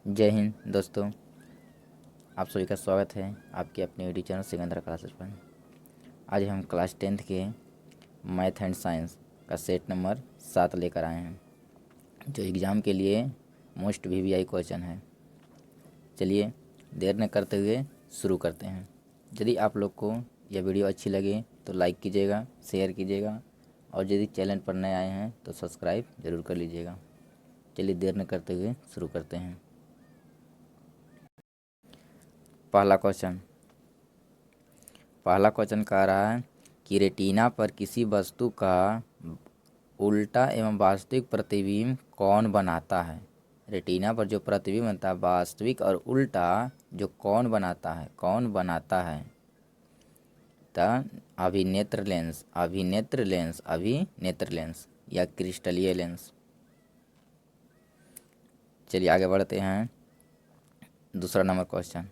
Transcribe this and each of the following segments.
जय हिंद दोस्तों। आप सभी का स्वागत है आपके अपने यूट्यूब चैनल सिकंदर क्लासेस पर। आज हम क्लास 10th के मैथ एंड साइंस का सेट नंबर 7 लेकर आए हैं, जो एग्ज़ाम के लिए मोस्ट वीवीआई क्वेश्चन है। चलिए देर न करते हुए शुरू करते हैं। यदि आप लोग को यह वीडियो अच्छी लगे तो लाइक कीजिएगा, शेयर कीजिएगा, और यदि चैनल पर नए आए हैं तो सब्सक्राइब ज़रूर कर लीजिएगा। चलिए देर न करते हुए शुरू करते हैं। पहला क्वेश्चन कह रहा है कि रेटिना पर किसी वस्तु का उल्टा एवं वास्तविक प्रतिबिंब कौन बनाता है। रेटिना पर जो प्रतिबिंब बनता है, वास्तविक और उल्टा, जो कौन बनाता है। अभिनेत्र लेंस या क्रिस्टलीय लेंस। चलिए आगे बढ़ते हैं। दूसरा नंबर क्वेश्चन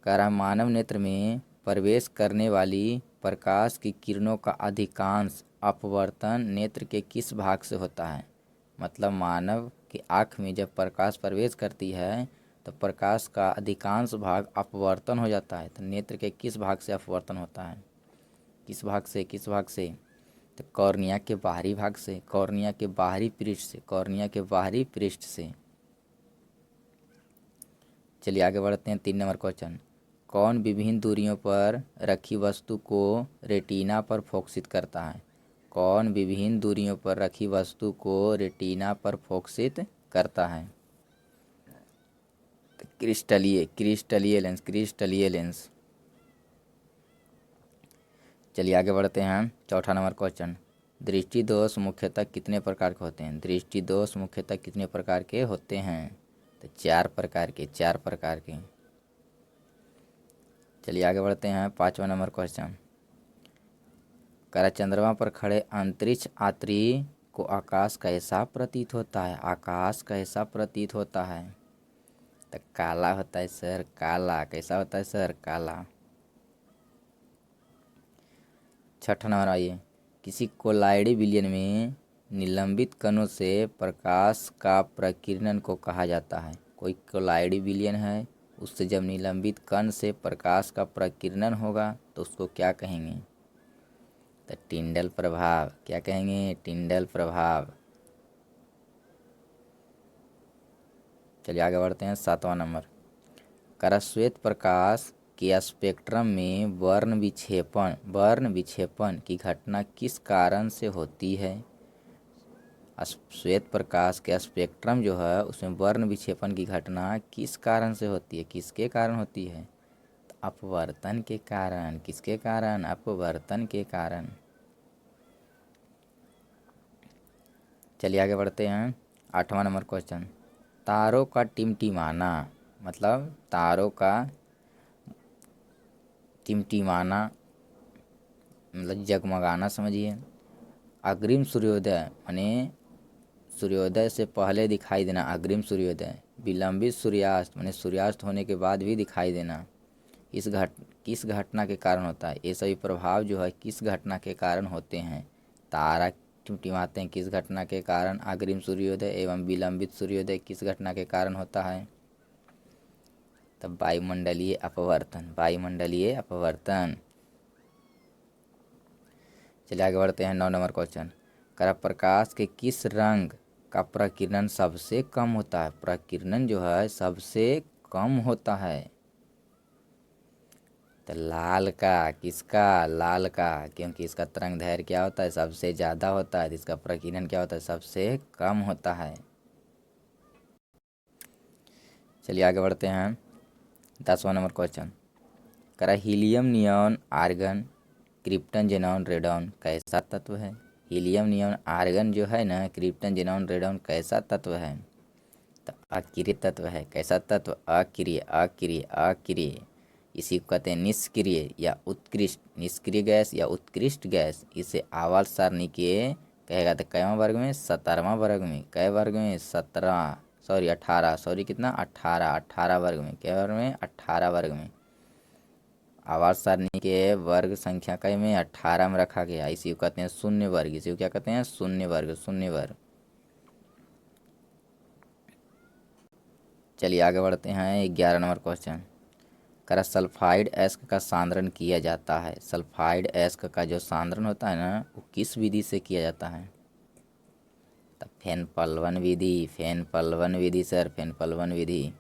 कह रहा है, मानव नेत्र में प्रवेश करने वाली प्रकाश की किरणों का अधिकांश अपवर्तन नेत्र के किस भाग से होता है। मतलब मानव की आँख में जब प्रकाश प्रवेश करती है तो प्रकाश का अधिकांश भाग अपवर्तन हो जाता है। तो नेत्र के किस भाग से अपवर्तन होता है, किस भाग से? तो कॉर्निया के बाहरी भाग से, कॉर्निया के बाहरी पृष्ठ से। चलिए आगे बढ़ते हैं। 3 नंबर क्वेश्चन, कौन विभिन्न दूरियों पर रखी वस्तु को रेटिना पर फोकसित करता है। कौन विभिन्न दूरियों पर रखी वस्तु को रेटिना पर फोकसित करता है। तो क्रिस्टलीय लेंस। चलिए आगे बढ़ते हैं। चौथा नंबर क्वेश्चन, दृष्टि दोष मुख्यतः कितने प्रकार के होते हैं। दृष्टि दोष मुख्यतः कितने प्रकार के होते हैं। तो 4 प्रकार के। चलिए आगे बढ़ते हैं। 5वां नंबर क्वेश्चन, करा चंद्रमा पर खड़े अंतरिक्ष यात्री को आकाश कैसा प्रतीत होता है। तो काला होता है सर, काला। कैसा होता है सर, काला। 6ठा नंबर आइए, किसी कोलाइडी विलयन में निलंबित कणों से प्रकाश का प्रकीर्णन को कहा जाता है। कोई कोलाइडी विलयन है, उससे जब निलंबित कण से प्रकाश का प्रकीर्णन होगा तो उसको क्या कहेंगे। तो टिंडल प्रभाव। क्या कहेंगे, टिंडल प्रभाव। चलिए आगे बढ़ते हैं। 7वां नंबर, श्वेत प्रकाश के स्पेक्ट्रम में वर्ण विक्षेपण की घटना किस कारण से होती है। श्वेत प्रकाश के स्पेक्ट्रम जो है उसमें वर्ण विक्षेपण की घटना किस कारण से होती है, किसके कारण होती है। तो अपवर्तन के कारण। किसके कारण, अपवर्तन के कारण। चलिए आगे बढ़ते हैं। 8वां नंबर क्वेश्चन, तारों का टिमटिमाना, मतलब तारों का टिमटिमाना मतलब जगमगाना समझिए। अग्रिम सूर्योदय माने सूर्योदय से पहले दिखाई देना, अग्रिम सूर्योदय। विलंबित सूर्यास्त माने सूर्यास्त होने के बाद भी दिखाई देना। किस घटना के कारण होता है। ये सभी प्रभाव जो है किस घटना के कारण होते हैं। तारा टिमटिमाते हैं किस घटना के कारण। अग्रिम सूर्योदय एवं विलंबित सूर्योदय किस घटना के कारण होता है। तब वायुमंडलीय अपवर्तन। चलिए आगे बढ़ते हैं। 9 नंबर क्वेश्चन, प्रकाश के किस रंग का प्रकीर्णन सबसे कम होता है। प्रकीर्णन जो है सबसे कम होता है। तो लाल का। किसका, लाल का, क्योंकि इसका तरंग दैर्घ्य क्या होता है, सबसे ज़्यादा होता है। तो इसका प्रकीर्णन क्या होता है, सबसे कम होता है। चलिए आगे बढ़ते हैं। 10वां number question, helium neon argon krypton xenon radon कैसा तत्व है। हीलियम नियॉन आर्गन जो है ना, क्रिप्टन जेनॉन रेडॉन कैसा तत्व है। तो अक्रिय तत्व है। कैसा तत्व, अक्रिय। इसी को कहते हैं निष्क्रिय या उत्कृष्ट। निष्क्रिय गैस या उत्कृष्ट गैस। इसे आवर्त सारणी के कहेगा तो कैवां वर्ग में, 17वां वर्ग में। कै वर्ग में, 18 वर्ग में। कै वर्ग में, 18 वर्ग में। आवर्त सारणी के वर्ग संख्या कै में, 18 में रखा गया। इसी को कहते हैं शून्य वर्ग। इसी को क्या कहते हैं, शून्य वर्ग। चलिए आगे बढ़ते हैं 11 नंबर क्वेश्चन। करा सल्फाइड एस्क का सांद्रण किया जाता है। सल्फाइड एस्क का जो सांद्रण होता है ना, वो किस विधि से किया जाता है? तो फेनपलवन विधि, फेनपलवन विधि सर, फेनपलवन विधि।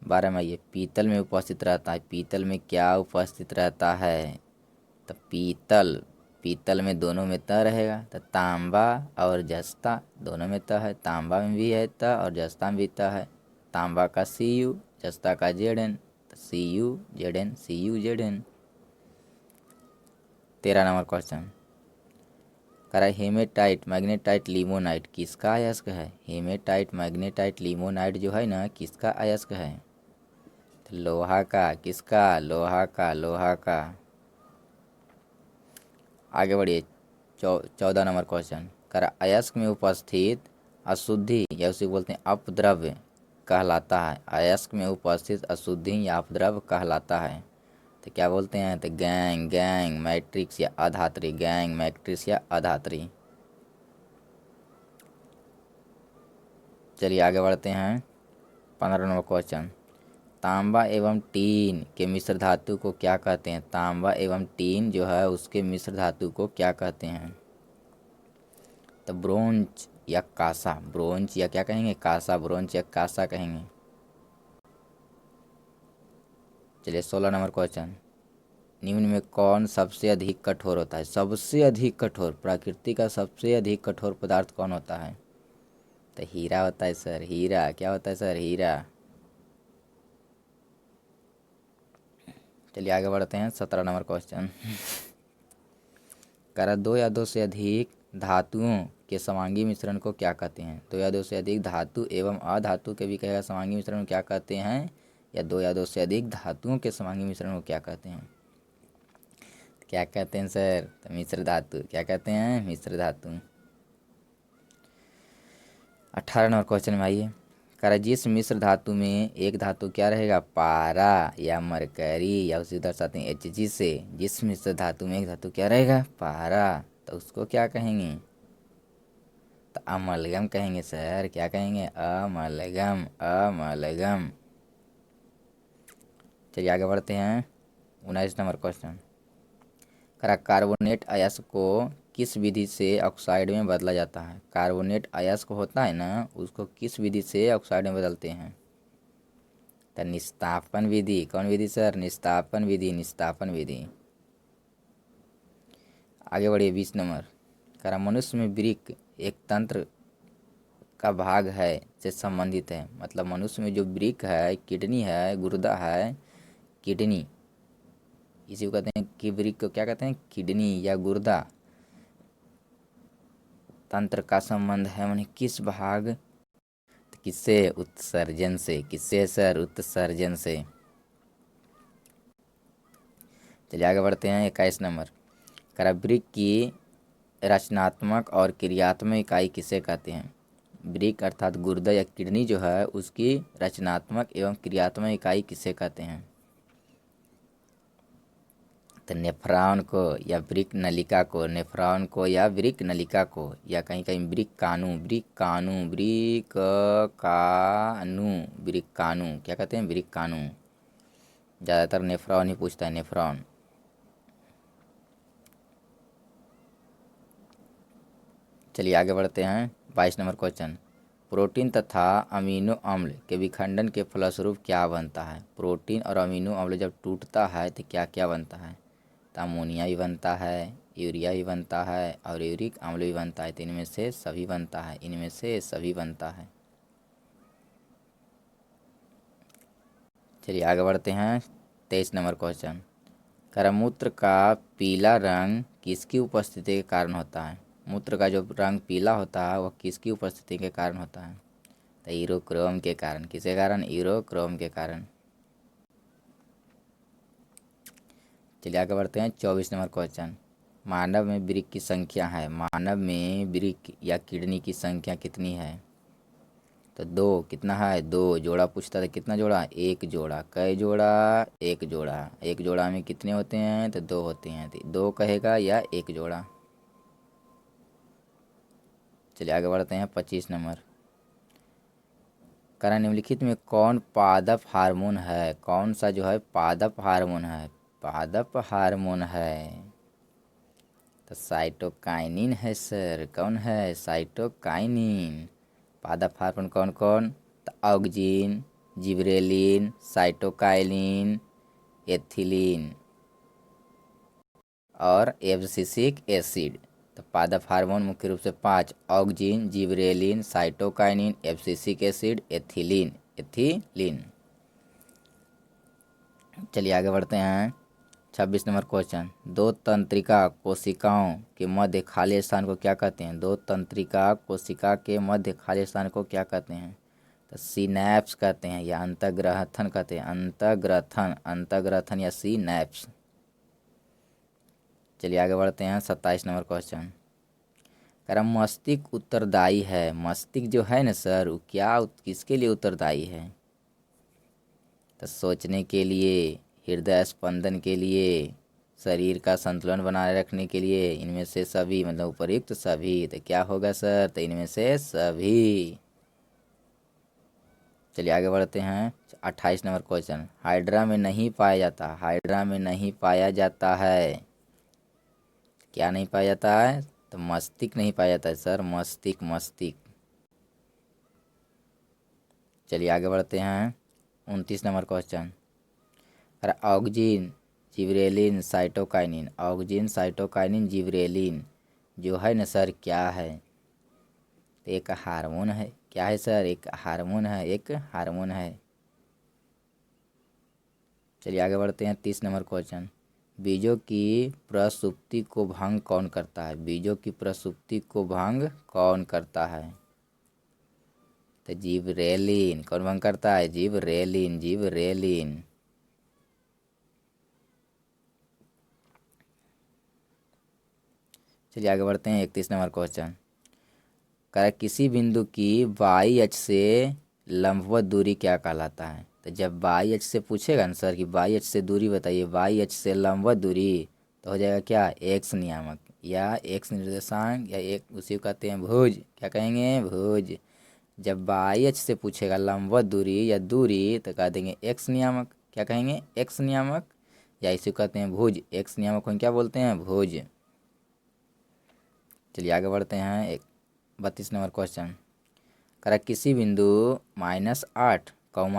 12 में ये पीतल में उपस्थित रहता है। पीतल में क्या उपस्थित रहता है? तो पीतल, पीतल में दोनों में त रहेगा। तो तांबा और जस्ता दोनों में त है। तांबा में भी है त और जस्ता में भी त है। तांबा का Cu, जस्ता का Zn, तो Cu Zn, Cu Zn। 13 number question. करा हेमेटाइट मैग्नेटाइट लिमोनाइट किसका अयस्क है? हेमेटाइट मैग्नेटाइट लिमोनाइट जो है ना, किसका अयस्क है? तो लोहा का। किसका? लोहा का, लोहा का। आगे बढ़िए 14 नंबर क्वेश्चन। करा अयस्क में उपस्थित अशुद्धि या उसे बोलते हैं अपद्रव्य कहलाता है। अयस्क में उपस्थित अशुद्धि या अपद्रव्य कहलाता है। तो क्या बोलते हैं? तो गैंग, गैंग मैट्रिक्स या अधात्री, गैंग मैट्रिक्स या अधात्री। चलिए आगे बढ़ते हैं 15 नंबर क्वेश्चन। तांबा एवं टीन के मिश्र धातु को क्या कहते हैं? तांबा एवं टीन जो है उसके मिश्र धातु को क्या कहते हैं? तो ब्रोंज या कांसा। ब्रोंज या क्या कहेंगे? कांसा। ब्रोंज या कांसा कहेंगे। चलिए 16 नंबर क्वेश्चन। निम्न में कौन सबसे अधिक कठोर होता है? सबसे अधिक कठोर, प्रकृति का सबसे अधिक कठोर पदार्थ कौन होता है? तो हीरा होता है सर, हीरा। क्या होता है सर? हीरा। चलिए आगे बढ़ते हैं 17 नंबर क्वेश्चन। करा दो या दो से अधिक धातुओं के समांगी मिश्रण को क्या कहते हैं? दो या दो से अधिक धातु एवं अधातु के भी कहेगा समांगी मिश्रण को क्या कहते हैं? या दो या दो से अधिक धातुओं के समांगी मिश्रण को क्या कहते हैं? क्या कहते हैं सर? तो मिश्र धातु। क्या कहते हैं? मिश्र धातु। 18 नंबर क्वेश्चन में आइए। करा जिस मिश्र धातु में एक धातु क्या रहेगा? पारा या मरकरी या उसे दर्शाते हैं Hg से। जिस मिश्र धातु में एक धातु क्या रहेगा? पारा, तो उसको क्या कहेंगे? तो अमलगम कहेंगे सर। क्या कहेंगे? Amalgam, amalgam. चलिए आगे बढ़ते हैं 19 नंबर क्वेश्चन। करा कार्बोनेट अयस्क को किस विधि से ऑक्साइड में बदला जाता है? कार्बोनेट अयस्क होता है ना, उसको किस विधि से ऑक्साइड में बदलते हैं? तो निस्तापन विधि। कौन विधि सर? निस्तापन विधि, निस्तापन विधि। आगे बढ़िए 20 नंबर। करा मनुष्य में वृक्क एक तंत्र का भाग है से संबंधित है। मतलब मनुष्य में जो वृक्क है, किडनी है, गुर्दा है, किडनी, इसी को कहते हैं कि वृक्क को क्या कहते हैं? किडनी या गुर्दा तंत्र का संबंध है। माने किस भाग? तो किससे? उत्सर्जन से। किससे सर? उत्सर्जन से। चलिए आगे बढ़ते हैं 21 नंबर। करा वृक्क की रचनात्मक और क्रियात्मक इकाई किसे कहते हैं? वृक्क अर्थात गुर्दा या किडनी जो है उसकी रचनात्मक एवं क्रियात्मक इकाई किसे कहते हैं? तो नेफ्रॉन को या वृक्क नलिका को। नेफ्रॉन को या वृक्क नलिका को, या कहीं कहीं वृक्काणु, वृक्काणु, वृक्काणु, वृक्काणु। क्या कहते हैं? वृक्काणु। ज़्यादातर नेफ्रॉन ही पूछता है, नेफ्रॉन। चलिए आगे बढ़ते हैं 22 नंबर क्वेश्चन। प्रोटीन तथा अमीनो अम्ल के विखंडन के फलस्वरूप क्या बनता है? प्रोटीन और अमीनो अम्ल जब टूटता है तो क्या क्या बनता है? तो अमोनिया भी बनता है, यूरिया भी बनता है और यूरिक अम्ल भी बनता है। तो इनमें से सभी बनता है, इनमें से सभी बनता है। चलिए आगे बढ़ते हैं 23 नंबर क्वेश्चन। मूत्र का पीला रंग किसकी उपस्थिति के कारण होता है? मूत्र का जो रंग पीला होता है वह किसकी उपस्थिति के कारण होता है? तो यूरोक्रोम के कारण। किसके कारण? यूरोक्रोम के कारण। चलिए आगे बढ़ते हैं 24 नंबर क्वेश्चन। मानव में वृक्क की संख्या है। मानव में वृक्क या किडनी की संख्या कितनी है? तो दो। कितना है? दो। जोड़ा पूछता था, कितना जोड़ा? एक जोड़ा। कई जोड़ा? एक जोड़ा। एक जोड़ा में कितने होते हैं? तो दो होते हैं। तो दो कहेगा या एक जोड़ा। चलिए आगे बढ़ते हैं 25 नंबर। करा निम्नलिखित में कौन पादप हार्मोन है, कौन सा जो है पादप हार्मोन है, पादप हार्मोन है। तो साइटोकाइनिन है सर, कौन है, साइटोकाइनिन। पादप हार्मोन कौन कौन, तो ऑक्जिन, जिबरेलिन, साइटोकाइनिन, एथिलीन और एब्सिसिक एसिड। तो पादप हार्मोन मुख्य रूप से 5, auxin, gibberellin, cytokinin, abscisic acid, ethylene. Ethylene. चलिए आगे बढ़ते हैं। 26 नंबर क्वेश्चन, दो तंत्रिका कोशिकाओं के मध्य खाली स्थान को क्या कहते हैं, दो तंत्रिका कोशिका के मध्य खाली स्थान को क्या कहते हैं, तो सिनैप्स कहते हैं या अंतर्ग्रथन कहते हैं, अंतर्ग्रथन, अंतर्ग्रथन या सिनैप्स। चलिए आगे बढ़ते हैं। 27 नंबर क्वेश्चन, कह रहा मस्तिष्क उत्तरदायी है, मस्तिष्क जो है ना सर वो क्या किसके लिए उत्तरदायी है, तो सोचने के लिए, हृदय स्पंदन के लिए, शरीर का संतुलन बनाए रखने के लिए, इनमें से सभी मतलब उपयुक्त सभी। तो क्या होगा सर, तो इनमें से सभी। चलिए आगे बढ़ते हैं। 28 नंबर क्वेश्चन, हाइड्रा में नहीं पाया जाता, हाइड्रा में नहीं पाया जाता है, क्या नहीं पाया जाता है, तो मस्तिष्क नहीं पाया जाता है सर, मस्तिष्क, मस्तिष्क। चलिए आगे बढ़ते हैं। 29 नंबर क्वेश्चन, अरे auxin, gibberellin, cytokinin, auxin, cytokinin, gibberellin जो है ना सर क्या है, तो एक हार्मोन है, क्या है सर, एक हार्मोन है, एक हार्मोन है। चलिए आगे बढ़ते हैं। 30 नंबर क्वेश्चन, बीजों की प्रसुप्ति को भंग कौन करता है, बीजों की प्रसुप्ति को भंग कौन करता है, तो जिब्रेलिन। कौन भंग करता है, जिब्रेलिन, जिब्रेलिन। चलिए आगे बढ़ते हैं। 31 नंबर क्वेश्चन, कह किसी बिंदु की वाई अक्ष से लंबवत दूरी क्या कहलाता है, तो जब वाई अक्ष से पूछेगा ना सर कि वाई अक्ष से दूरी बताइए, वाई अक्ष से लंबवत दूरी, तो हो जाएगा क्या, एक्स नियामक या एक्स निर्देशांक या एक उसी को कहते हैं भुज, क्या कहेंगे, भुज। जब वाई अक्ष से पूछेगा लंबवत दूरी या दूरी तो कह देंगे एक्स नियामक, क्या कहेंगे, एक्स नियामक, या इसी को कहते हैं भुज, एक्स नियामक को क्या बोलते हैं, भुज। चलिए आगे बढ़ते हैं। 32 नंबर क्वेश्चन, करा किसी बिंदु -8,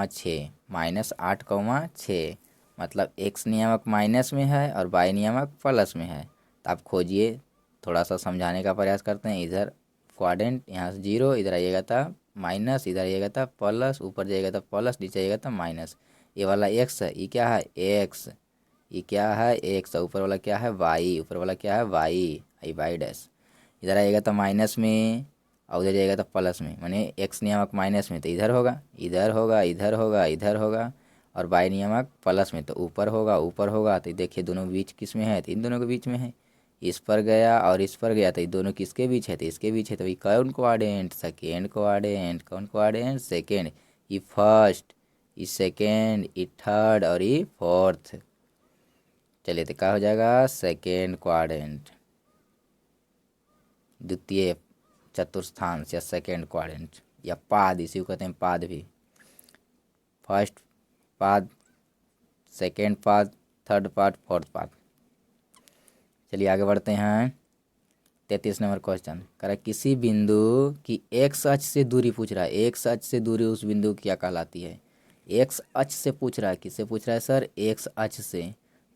6, -8, मतलब एक्स नियामक माइनस में है और वाई नियामक प्लस में है, तो आप खोजिए। थोड़ा सा समझाने का प्रयास करते हैं। इधर क्वाड्रेंट, यहाँ से 0, इधर आइएगा था माइनस, इधर आइएगा था प्लस, ऊपर जाइएगा था प्लस, नीचे आइएगा था माइनस। ये वाला एक्स है, ये क्या है, एक्स, ये क्या है, एक्स, ऊपर वाला क्या है, वाई, ऊपर वाला क्या है, वाई, आई वाई डैश। इधर आएगा तो माइनस में और उधर जाएगा तो प्लस में, माने एक्स नियामक माइनस में तो इधर होगा, इधर होगा, इधर होगा, इधर होगा, और वाई नियामक प्लस में तो ऊपर होगा, ऊपर होगा। तो देखिए दोनों बीच किस में है, तो इन दोनों के बीच में है। इस पर गया और इस पर गया तो ये दोनों किसके बीच है, तो इसके बीच है। तो ये कौन कोऑर्डिनेट, सेकेंड कोऑर्डिनेट, कौन कोऑर्डिनेट, सेकेंड। ये फर्स्ट, ये सेकेंड, ये थर्ड और ये फोर्थ। चलिए तो क्या हो जाएगा, सेकेंड क्वाड्रेंट, द्वितीय चतुर्थांश या सेकेंड क्वाड्रेंट या पाद, इसी को कहते हैं पाद भी। फर्स्ट पाद, सेकेंड पाद, थर्ड पाद, फोर्थ पाद। चलिए आगे बढ़ते हैं। 33 नंबर क्वेश्चन, कह रहा है किसी बिंदु की एक्स अक्ष से दूरी पूछ रहा है, एक्स अक्ष से दूरी उस बिंदु की क्या कहलाती है, एक्स अक्ष से पूछ रहा है, किससे पूछ रहा है सर, एक्स अक्ष से।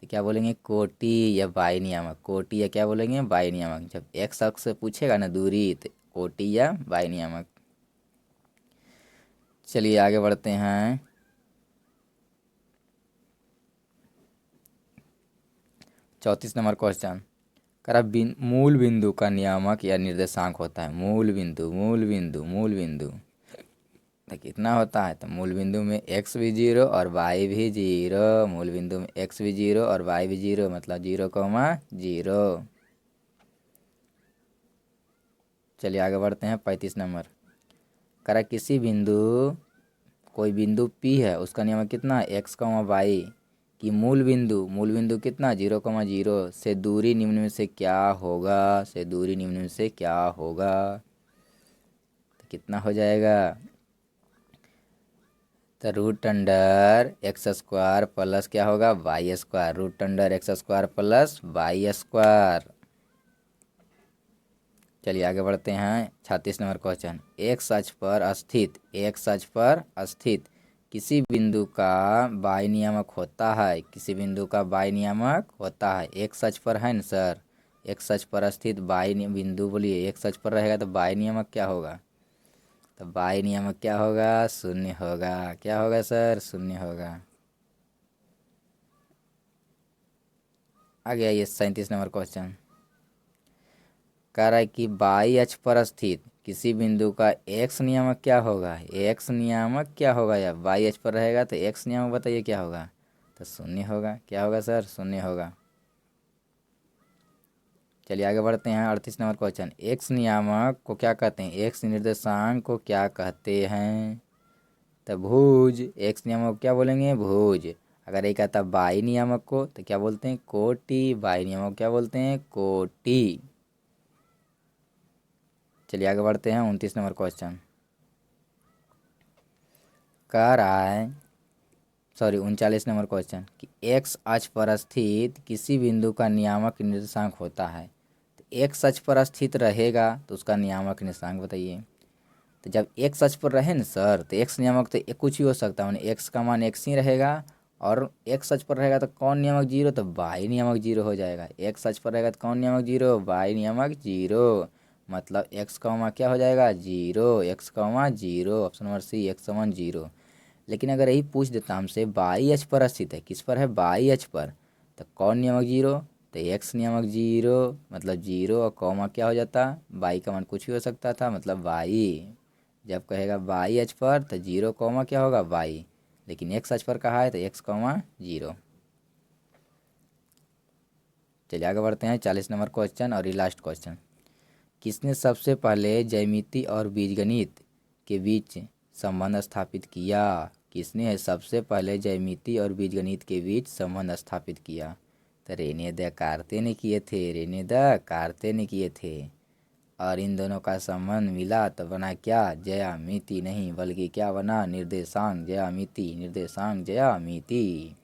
तो क्या बोलेंगे, कोटि या बाई नियामक, कोटि या क्या बोलेंगे, बाई नियामक। जब एक्स अक्ष से पूछेगा ना दूरी तो कोटि या बाई नियामक। चलिए आगे बढ़ते हैं। 34 नंबर क्वेश्चन, करा मूल बिंदु का नियामक या निर्देशांक होता है, मूल बिंदु, मूल बिंदु, मूल बिंदु तो कितना होता है, तो मूल बिंदु में एक्स भी 0 और वाई भी 0, मूल बिंदु में एक्स भी 0 और वाई भी 0, मतलब 0,0। चलिए आगे बढ़ते हैं। 35 नंबर, करा किसी बिंदु, कोई बिंदु P है, उसका नियम कितना है, एक्स वाई की मूल बिंदु, मूल बिंदु कितना 0,0 से दूरी निम्न में से क्या होगा, से दूरी निम्न में से क्या होगा, तो कितना हो जाएगा, तो root under X square plus क्या होगा Y square, root under X square plus Y square. चलिए आगे बढ़ते हैं 36 नंबर क्वेश्चन। एक अक्ष पर स्थित किसी बिंदु का बाई नियामक होता है, किसी बिंदु का बाई नियामक होता है। एक अक्ष पर है ना सर, एक अक्ष पर स्थित बाई बिंदु, बोलिए एक अक्ष पर रहेगा तो बाई नियामक क्या होगा, तो बाई नियामक क्या होगा, शून्य होगा। क्या होगा सर, शून्य होगा। आगे आइए 37 नंबर क्वेश्चन। कह रहा है कि बाई अक्ष पर स्थित किसी बिंदु का एक्स नियामक क्या होगा, एक्स नियामक क्या होगा, या बाई अक्ष पर रहेगा तो एक्स नियामक बताइए क्या होगा, तो शून्य होगा। क्या होगा सर, शून्य होगा। चलिए आगे बढ़ते हैं 38 नंबर क्वेश्चन। एक्स नियामक को क्या कहते हैं, एक्स निर्देशांक को क्या कहते हैं, तो भुज। एक्स नियामक को क्या बोलेंगे, भुज। अगर एक आता बाई नियामक को तो क्या बोलते हैं, कोटि। बाई नियामक को क्या बोलते हैं, कोटि। चलिए आगे बढ़ते हैं 29 नंबर क्वेश्चन। कह रहा है, सॉरी 39 नंबर क्वेश्चन कि एक्स अक्ष पर स्थित किसी बिंदु का नियामक निर्देशांक होता है। तो एक्स अक्ष पर स्थित रहेगा तो उसका नियामक निर्देशांक बताइए। तो जब एक्स अक्ष पर रहे ना सर, तो एक्स नियामक तो कुछ ही हो सकता है, एक्स का मान एक्स ही रहेगा। और एक्स अक्ष पर रहेगा तो कौन नियामक जीरो, तो बाई नियामक जीरो हो जाएगा। एक्स अक्ष पर रहेगा तो कौन नियामक जीरो, बाई नियामक जीरो। मतलब एक्स कॉमा क्या हो जाएगा, zero. X comma zero, option number C, X समान जीरो। लेकिन अगर यही पूछ देता हमसे बाई अक्ष पर स्थित है, किस पर है, बाई अक्ष पर, तो कौन नियामक जीरो, तो एक्स नियामक जीरो। मतलब जीरो और कॉमा क्या हो जाता, बाई का मान कुछ भी हो सकता था, मतलब बाई। जब कहेगा बाई अक्ष पर तो जीरो कॉमा क्या होगा, बाई। लेकिन एक्स अक्ष पर कहा है तो एक्स कॉमा जीरो। चलिए आगे बढ़ते हैं 40 नंबर क्वेश्चन और ये लास्ट क्वेश्चन। किसने सबसे पहले ज्यामिति और बीजगणित के बीच संबंध स्थापित किया, किसने सबसे पहले ज्यामिति और बीजगणित के बीच संबंध स्थापित किया, तो रेने द कार्ते ने किए थे, रेने द कार्ते ने किए थे। और इन दोनों का संबंध मिला तो बना क्या, ज्यामिति नहीं बल्कि क्या बना, निर्देशांक ज्यामिति, निर्देशांक ज्यामिति।